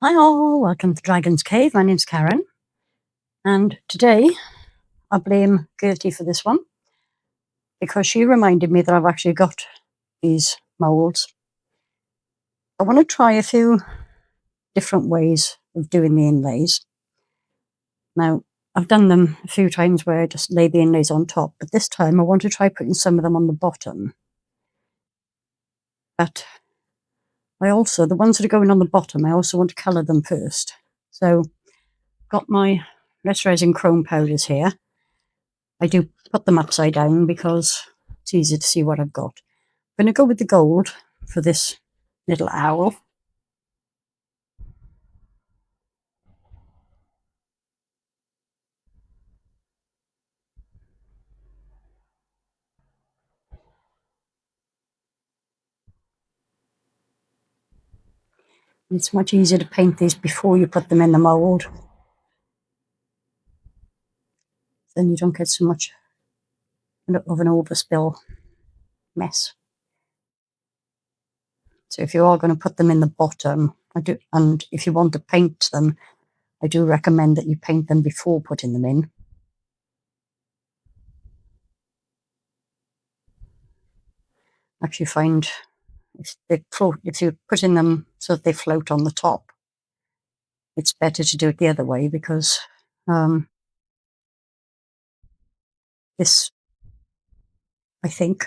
Hi all, welcome to Dragon's Cave. My name's Karen, and today I blame Gerty for this one because she reminded me that I've actually got these moulds. I want to try a few different ways of doing the inlays. Now, I've done them a few times where I just lay the inlays on top, but this time I want to try putting some of them on the bottom. But the ones that are going on the bottom, I also want to colour them first. So, got my resin chrome powders here. I do put them upside down because it's easy to see what I've got. I'm going to go with the gold for this little owl. It's much easier to paint these before you put them in the mould. Then you don't get so much of an overspill mess. So if you are going to put them in the bottom, and if you want to paint them, I do recommend that you paint them before putting them in. Actually find if you're putting them so that they float on the top, it's better to do it the other way because this, I think,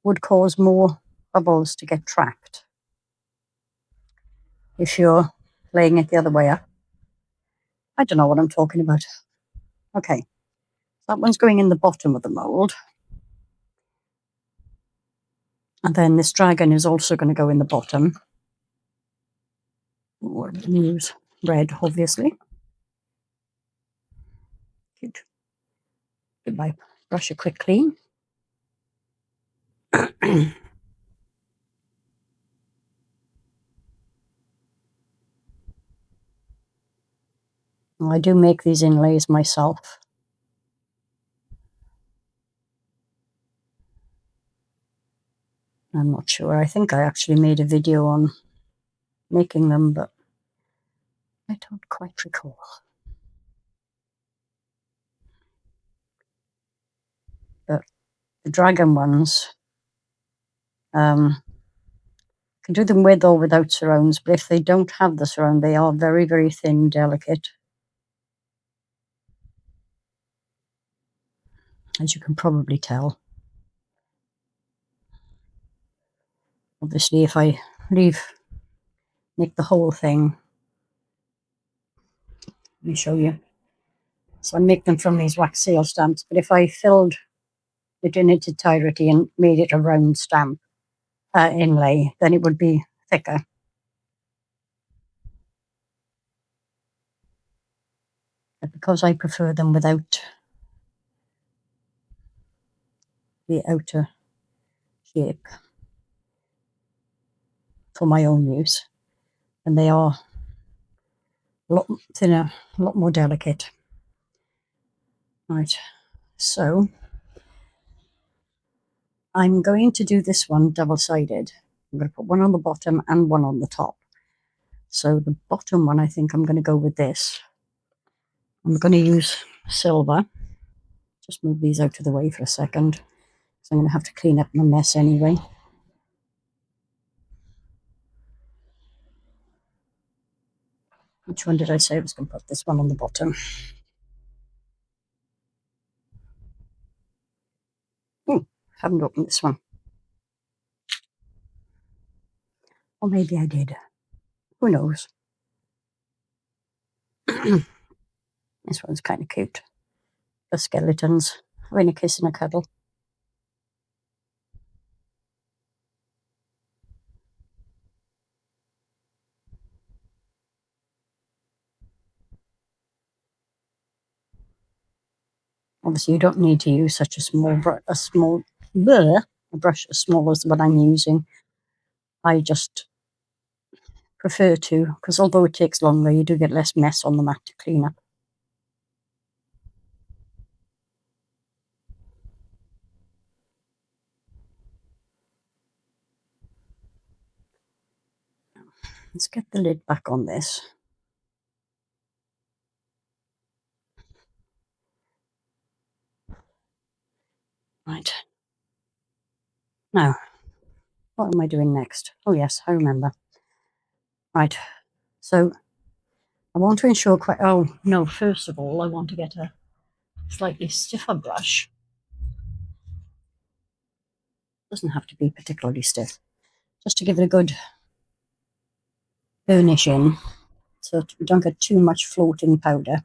would cause more bubbles to get trapped if you're laying it the other way up. I don't know what I'm talking about. Okay, that one's going in the bottom of the mould. And then this dragon is also going to go in the bottom. We're going to use red, obviously. Good. Goodbye. Brush a quick clean. Well, I do make these inlays myself. I'm not sure. I think I actually made a video on making them, but I don't quite recall. But the dragon ones, can do them with or without surrounds, but if they don't have the surround, they are very, very thin, delicate. As you can probably tell. Obviously, if I make the whole thing, let me show you. So I make them from these wax seal stamps, but if I filled it in its entirety and made it a round stamp inlay, then it would be thicker. But because I prefer them without the outer shape for my own use, and they are a lot thinner, a lot more delicate. Right, so I'm going to do this one double-sided. I'm going to put one on the bottom and one on the top. So the bottom one, I think I'm going to go with this. I'm going to use silver. Just move these out of the way for a second. So I'm going to have to clean up my mess anyway. Which one did I say I was going to put? This one on the bottom. Haven't opened this one. Or maybe I did. Who knows? This one's kind of cute. The skeletons having a kiss and a cuddle. Obviously, you don't need to use such a small brush, a brush as small as the one I'm using. I just prefer to, because although it takes longer, you do get less mess on the mat to clean up. let's get the lid back on this. Right. Now, what am I doing next? Oh yes, I remember. Right. So I want to ensure quite, oh no, first of all, I want to get a slightly stiffer brush. Doesn't have to be particularly stiff, just to give it a good burnish in, so that we don't get too much floating powder.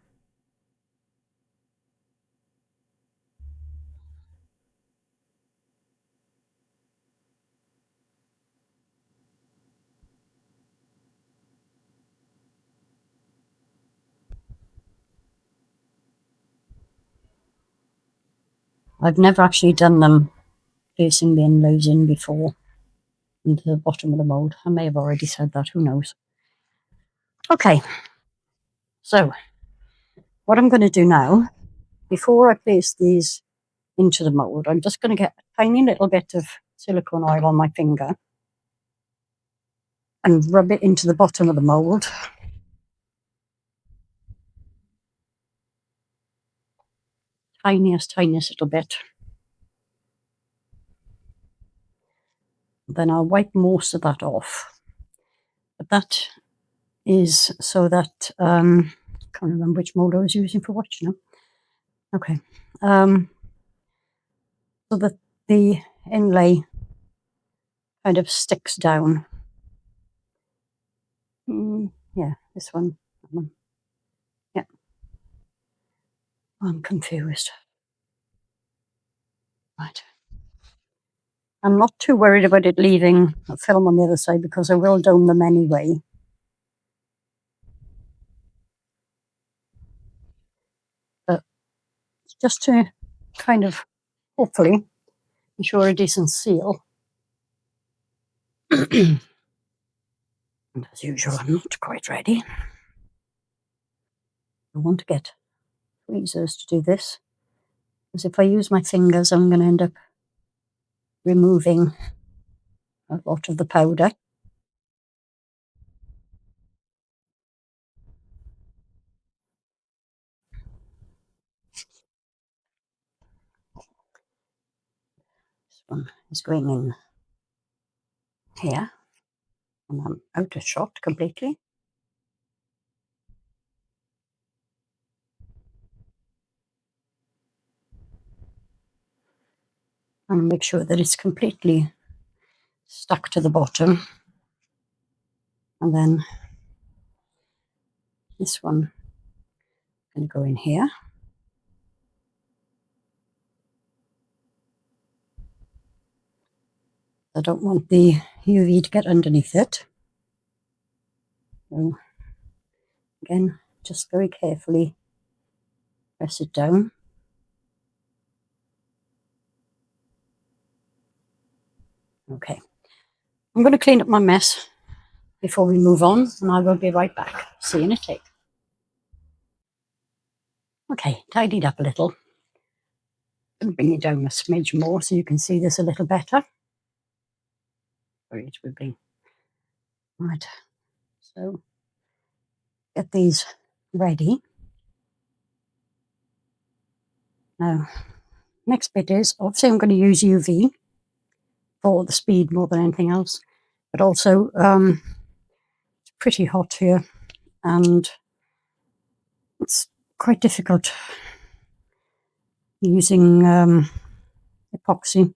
I've never actually done them placing the inlays in before into the bottom of the mould. I may have already said that, who knows. Okay, so what I'm going to do now, before I place these into the mould, I'm just going to get a tiny little bit of silicone oil on my finger and rub it into the bottom of the mould. Tiniest little bit. Then I'll wipe most of that off. But that is so that, can't remember which mould I was using for what now. Okay. So that the inlay kind of sticks down. Yeah, this one. That one. Yeah. I'm confused. Right. I'm not too worried about it leaving a film on the other side because I will dome them anyway. But just to kind of, hopefully, ensure a decent seal. And as usual, I'm not quite ready. I want to get tweezers to do this, because if I use my fingers, I'm going to end up removing a lot of the powder. This one is going in here, and I'm out of shot completely. And make sure that it's completely stuck to the bottom. And then this one going to go in here. I don't want the UV to get underneath it. So again, just very carefully press it down. Okay, I'm going to clean up my mess before we move on, and I will be right back. See you in a tick. Okay, tidied up a little. And bring it down a smidge more so you can see this a little better. Sorry, it's wibbling. Right, so get these ready. Now, next bit is, obviously I'm going to use UV for the speed more than anything else, but also it's pretty hot here and it's quite difficult using epoxy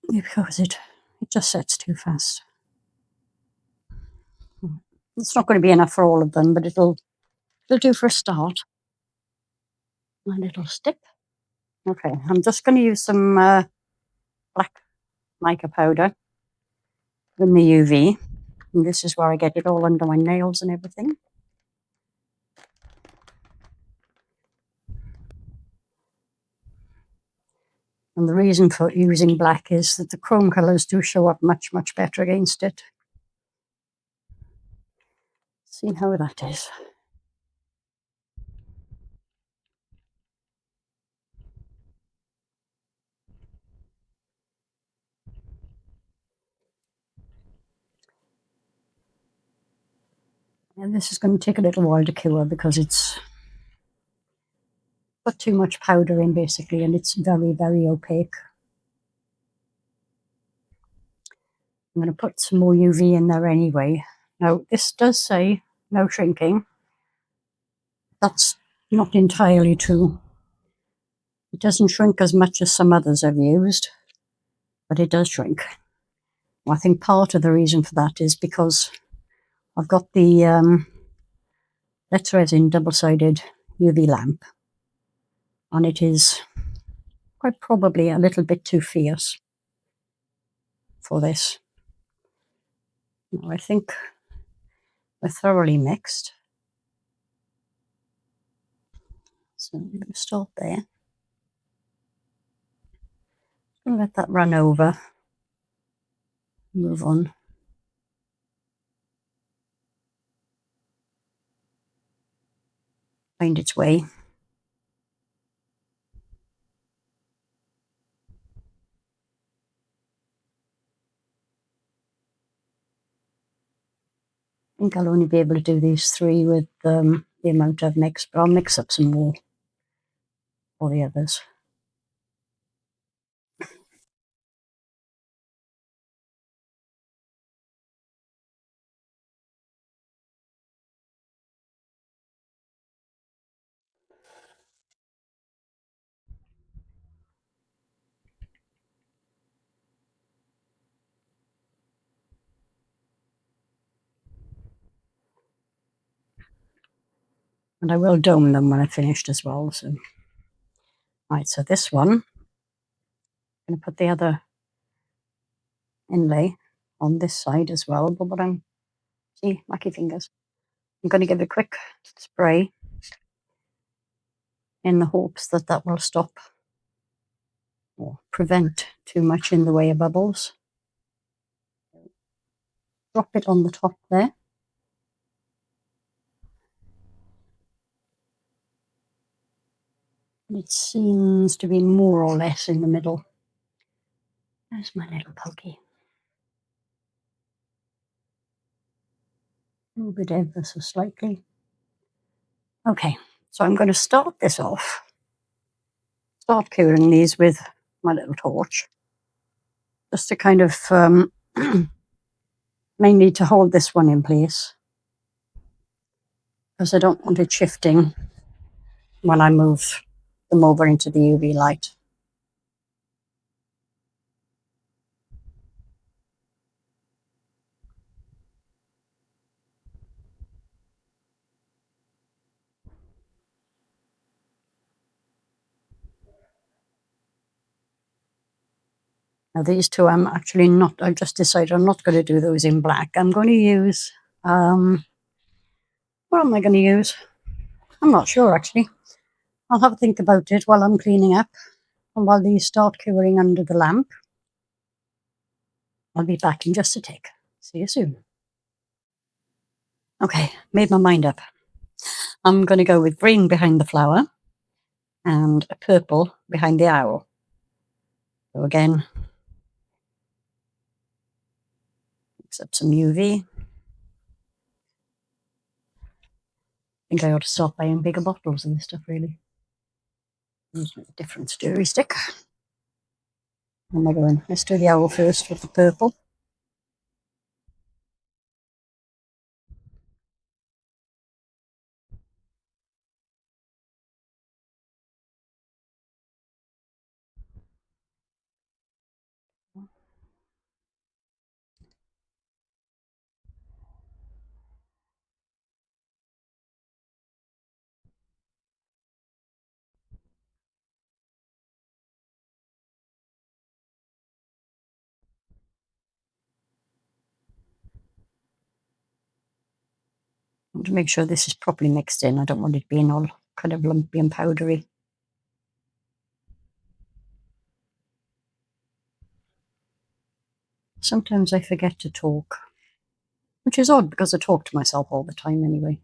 because it just sets too fast. It's not going to be enough for all of them, but it'll do for a start. My little stick. Okay, I'm just going to use some black mica powder in the UV. And this is where I get it all under my nails and everything. And the reason for using black is that the chrome colours do show up much, much better against it. See how that is. And this is going to take a little while to cure because it's put too much powder in basically, and it's very, very opaque. I'm going to put some more UV in there anyway. Now, this does say no shrinking. That's not entirely true. It doesn't shrink as much as some others I've used, but it does shrink. Well, I think part of the reason for that is because I've got the Resin double-sided UV lamp, and it is quite probably a little bit too fierce for this. Now, I think we're thoroughly mixed. So I'm going to start there. And let that run over. Move on. Find its way. I think I'll only be able to do these 3 with the amount I've mixed, but I'll mix up some more for the others. And I will dome them when I've finished as well. So, right, so this one, I'm going to put the other inlay on this side as well. But what see, wacky fingers. I'm going to give it a quick spray in the hopes that that will stop or prevent too much in the way of bubbles. Drop it on the top there. It seems to be more or less in the middle. There's my little pokey. Move it ever so slightly. Okay, so I'm going to start this off. Start curing these with my little torch. Just to kind of, mainly to hold this one in place. Because I don't want it shifting when I move them over into the UV light. Now these two I'm actually not, I've just decided I'm not going to do those in black. I'm going to use, what am I going to use? I'm not sure actually. I'll have a think about it while I'm cleaning up and while these start curing under the lamp. I'll be back in just a tick. See you soon. Okay, made my mind up. I'm going to go with green behind the flower and a purple behind the owl. So again, mix up some UV. I think I ought to start buying bigger bottles of this stuff, really. Use a different stirry stick. Where am I going? Let's do the owl first with the purple. I want to make sure this is properly mixed in. I don't want it being all kind of lumpy and powdery. Sometimes I forget to talk, which is odd because I talk to myself all the time anyway.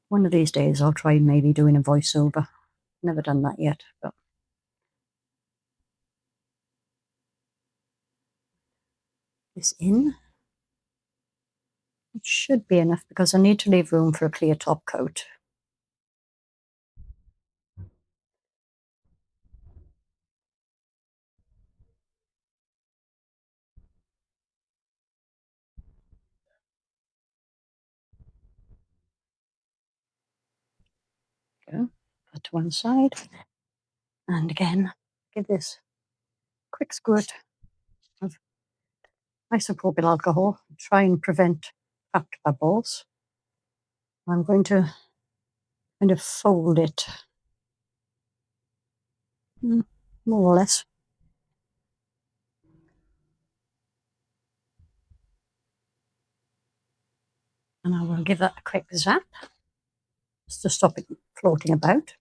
One of these days I'll try maybe doing a voiceover. Never done that yet, but this in. It should be enough because I need to leave room for a clear top coat. Go, put to one side, and again, give this a quick squirt of isopropyl alcohol. Try and prevent trapped bubbles. I'm going to kind of fold it, more or less. And I will give that a quick zap, just to stop it floating about.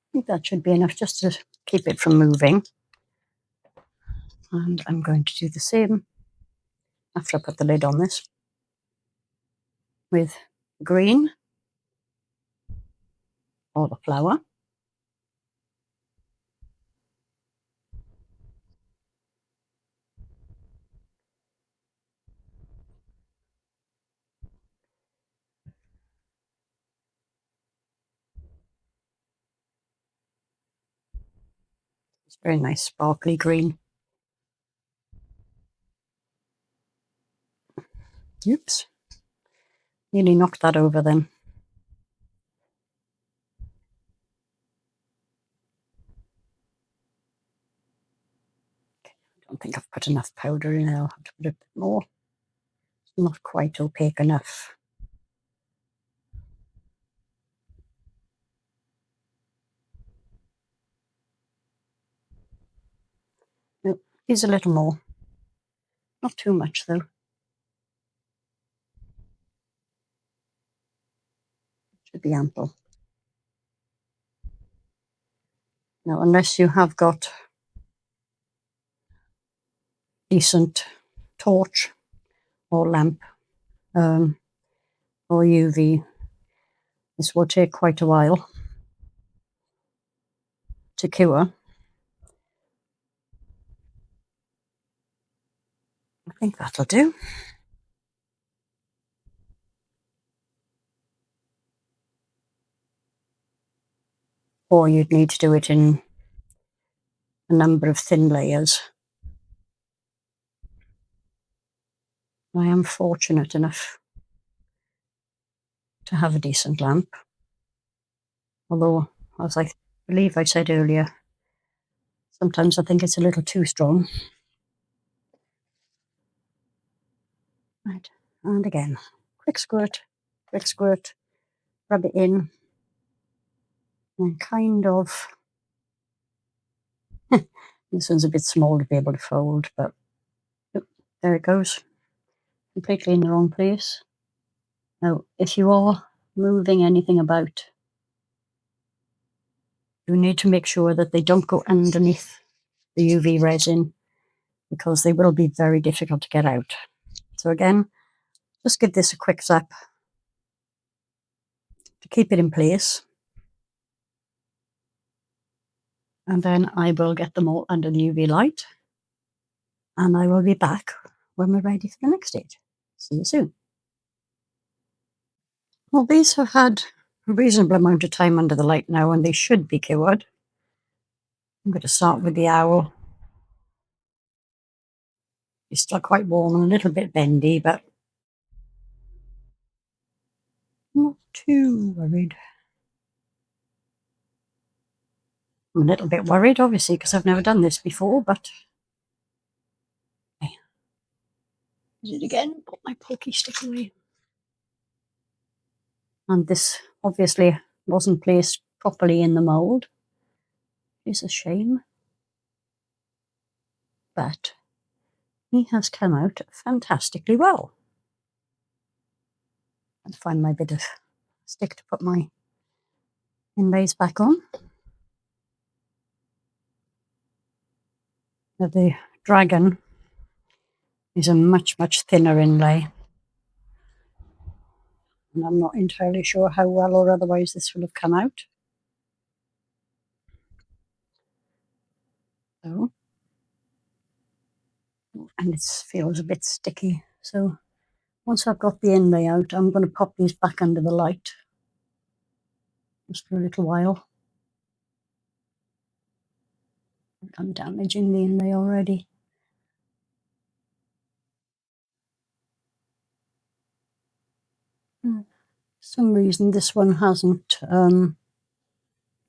I think that should be enough just to keep it from moving. And I'm going to do the same after I put the lid on this with green or the flower. It's very nice sparkly green. Oops. Nearly knocked that over then. I don't think I've put enough powder in there. I'll have to put a bit more. It's not quite opaque enough. Nope, here's a little more. Not too much though. Should be ample. Now, unless you have got decent torch or lamp or UV, this will take quite a while to cure. I think that'll do. Or you'd need to do it in a number of thin layers. I am fortunate enough to have a decent lamp, although, as I believe I said earlier, sometimes I think it's a little too strong. Right, and again, quick squirt, rub it in, and kind of, this one's a bit small to be able to fold, but there it goes, completely in the wrong place. Now, if you are moving anything about, you need to make sure that they don't go underneath the UV resin, because they will be very difficult to get out. So again, just give this a quick zap to keep it in place. And then I will get them all under the UV light. And I will be back when we're ready for the next stage. See you soon. Well, these have had a reasonable amount of time under the light now, and they should be cured. I'm going to start with the owl. It's still quite warm and a little bit bendy, but not too worried. I'm a little bit worried, obviously, because I've never done this before, but okay. Use it again, put my pokey stick away. And this obviously wasn't placed properly in the mould. It's a shame. But he has come out fantastically well. I'll find my bit of stick to put my inlays back on. Now the dragon is a much, much thinner inlay. And I'm not entirely sure how well or otherwise this will have come out. So, and it feels a bit sticky. So once I've got the inlay out, I'm going to pop these back under the light just for a little while. I'm damaging the inlay already. For some reason this one hasn't, the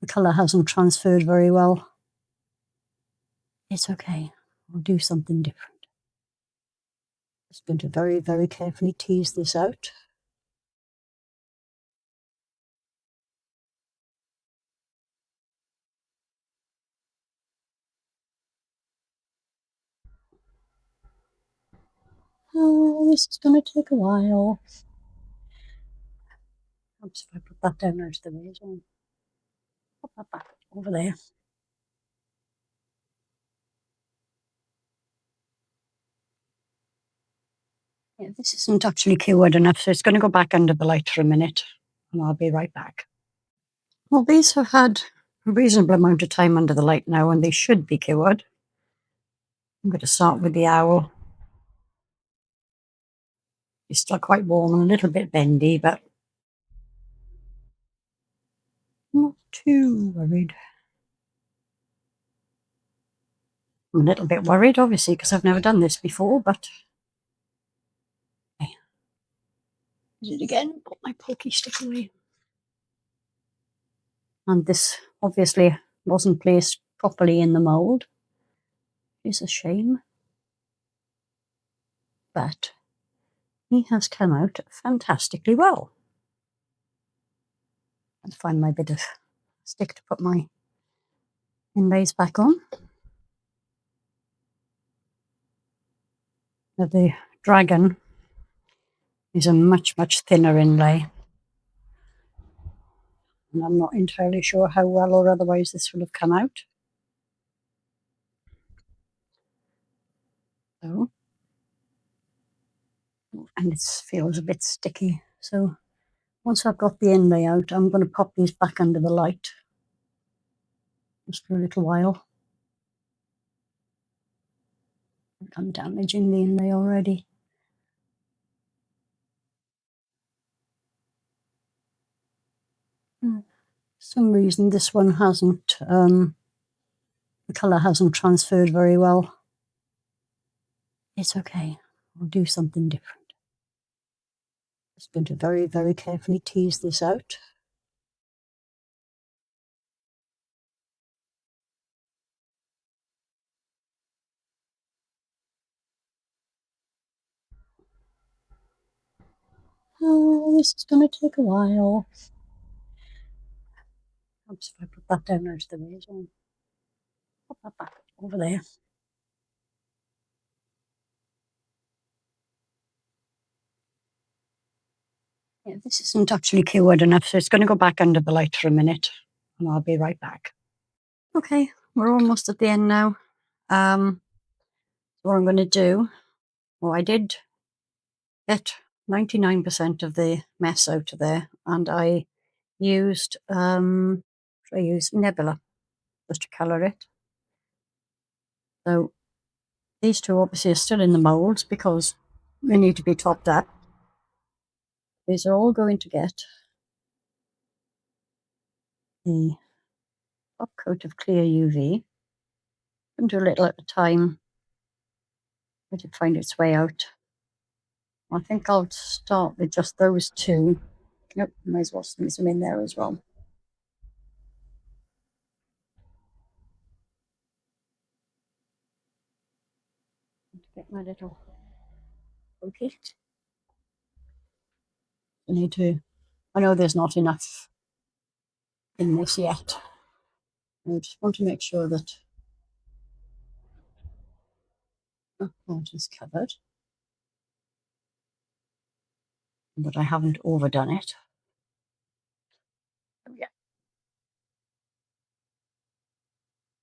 colour hasn't transferred very well. It's okay, I'll do something different. Just going to very, very carefully tease this out. Oh, this is going to take a while. Oops, if I put that down out of the way as well. Put that back over there. Yeah, this isn't actually cured enough, so it's going to go back under the light for a minute, and I'll be right back. Well, these have had a reasonable amount of time under the light now, and they should be cured. I'm going to start with the owl. It's still quite warm and a little bit bendy, but not too worried. I'm a little bit worried, obviously, because I've never done this before, but okay. Did it again, put my pokey stick away. And this obviously wasn't placed properly in the mould. It's a shame. But he has come out fantastically well. I'll find my bit of stick to put my inlays back on. Now the dragon is a much, much thinner inlay. And I'm not entirely sure how well or otherwise this will have come out. So, and it feels a bit sticky. So once I've got the inlay out, I'm going to pop these back under the light just for a little while. I'm damaging the inlay already. For some reason this one hasn't, the colour hasn't transferred very well. It's okay, I'll do something different. Just going to very, very carefully tease this out. Oh, this is going to take a while. Oops, if I put that down out of the way as well. Put that back over there. Yeah, this isn't actually cured enough, so it's going to go back under the light for a minute, and I'll be right back. Okay, we're almost at the end now. What I'm going to do, well, I did get 99% of the mess out of there, and I used Nebula just to colour it. So these two obviously are still in the moulds because they need to be topped up. These are all going to get the top coat of clear UV. I'm going to do a little at a time. Let it find its way out. I think I'll start with just those two. Yep, might as well sneak some in there as well. Get my little pocket. I need to, I know there's not enough in this yet. I just want to make sure that that part is covered, but I haven't overdone it. Oh, yeah.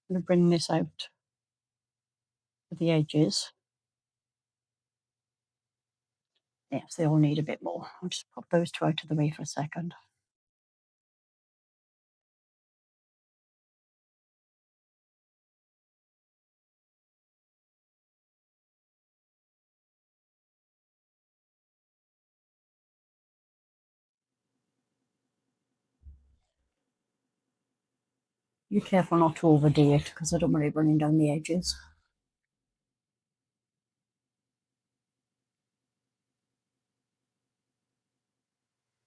I'm going to bring this out to the edges. Yes, they all need a bit more. I'll just pop those two out of the way for a second. Be careful not to overdo it because I don't want it running down the edges.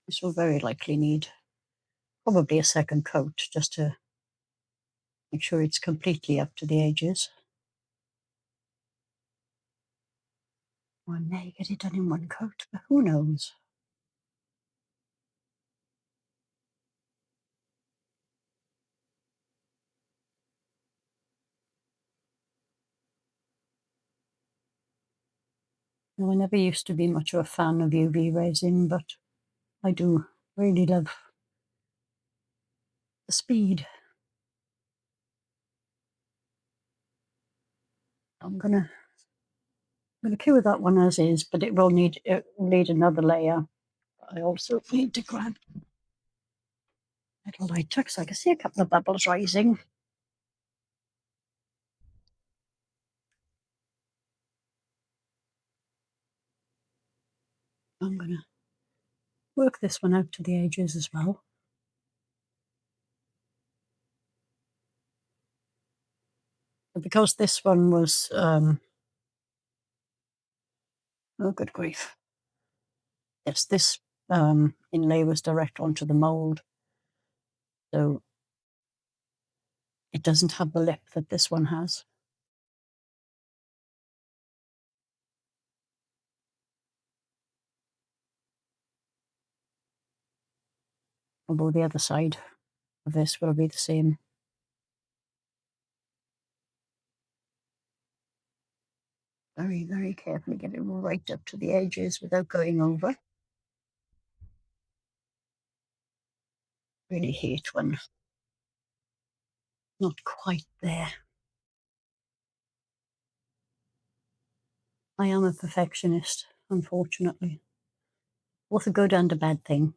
This will very likely need probably a second coat just to make sure it's completely up to the edges. I may get it done in one coat, but who knows? Now, I never used to be much of a fan of UV resin, but I do really love the speed. I'm gonna cure that one as is, but it will need another layer. I also need to grab a little lighter because I can see a couple of bubbles rising. I'm gonna work this one out to the edges as well. But because this one was oh good grief. Yes, this inlay was direct onto the mould. So it doesn't have the lip that this one has. Although the other side of this will be the same. Very, very carefully get it right up to the edges without going over. Really hate when not quite there. I am a perfectionist, unfortunately. Both a good and a bad thing.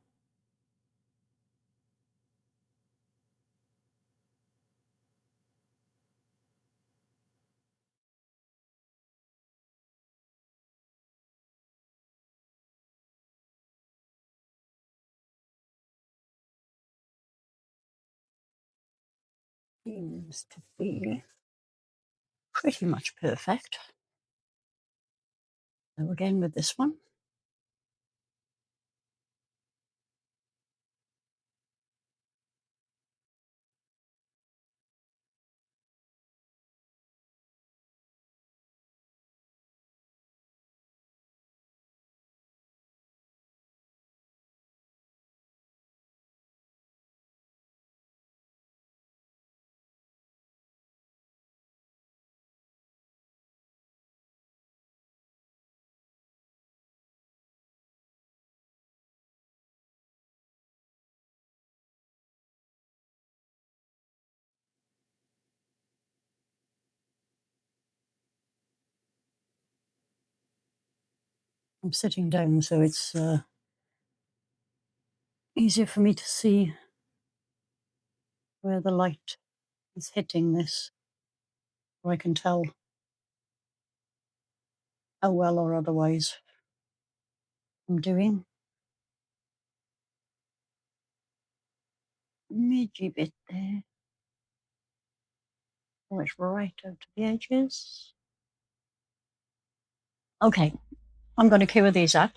Seems to be pretty much perfect. So again with this one. I'm sitting down so it's easier for me to see where the light is hitting this, so I can tell how well or otherwise I'm doing. Midgy bit there. Oh, it's right out to the edges. Okay, I'm going to cure these up.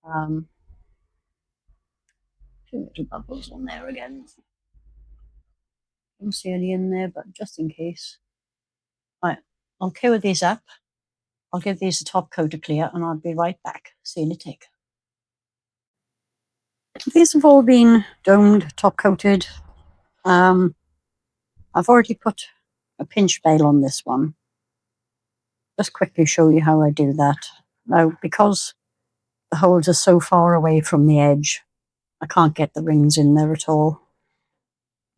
Two little bubbles on there again. Don't see any in there, but just in case. Right, I'll cure these up. I'll give these a top coat of clear and I'll be right back. See you in a tick. These have all been domed, top coated. I've already put a pinch bail on this one. Just quickly show you how I do that. Now, because the holes are so far away from the edge, I can't get the rings in there at all.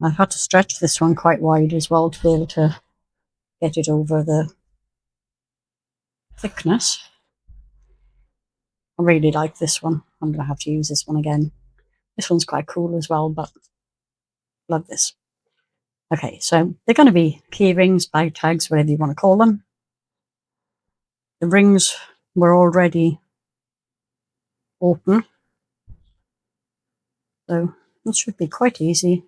I've had to stretch this one quite wide as well to be able to get it over the thickness. I really like this one. I'm going to have to use this one again. This one's quite cool as well, but love this. Okay, so they're going to be key rings, bag tags, whatever you want to call them. The rings were already open, so it should be quite easy.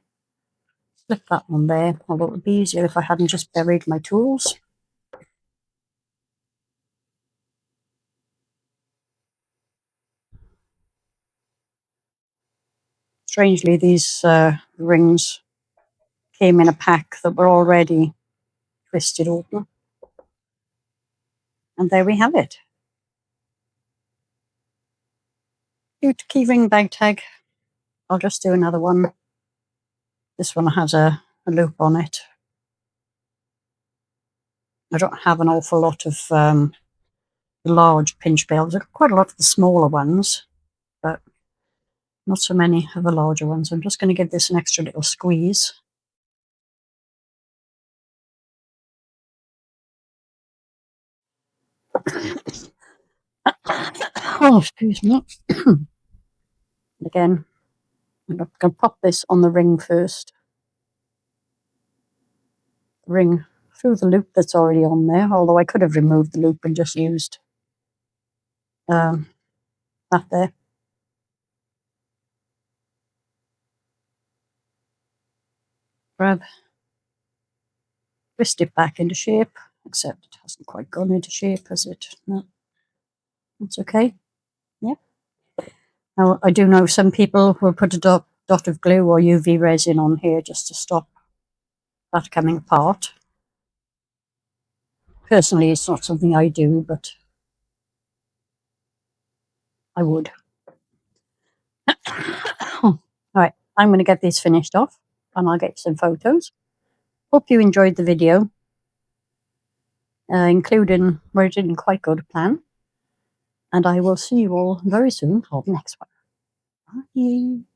Flip that one there, although it would be easier if I hadn't just buried my tools. Strangely, these rings came in a pack that were already twisted open. And there we have it. Cute keyring bag tag. I'll just do another one. This one has a loop on it. I don't have an awful lot of large pinch bills. I've got quite a lot of the smaller ones, but not so many of the larger ones. I'm just going to give this an extra little squeeze. Oh, excuse me. Again, I'm going to pop this on the ring first. Ring through the loop that's already on there, although I could have removed the loop and just used that there. Grab, twist it back into shape, except it hasn't quite gone into shape, has it? No, that's okay. Yeah. Now, I do know some people will put a dot of glue or UV resin on here just to stop that coming apart. Personally, it's not something I do, but I would. All right, I'm going to get these finished off and I'll get some photos. Hope you enjoyed the video, including where it didn't quite go to plan. And I will see you all very soon for the next one. Bye.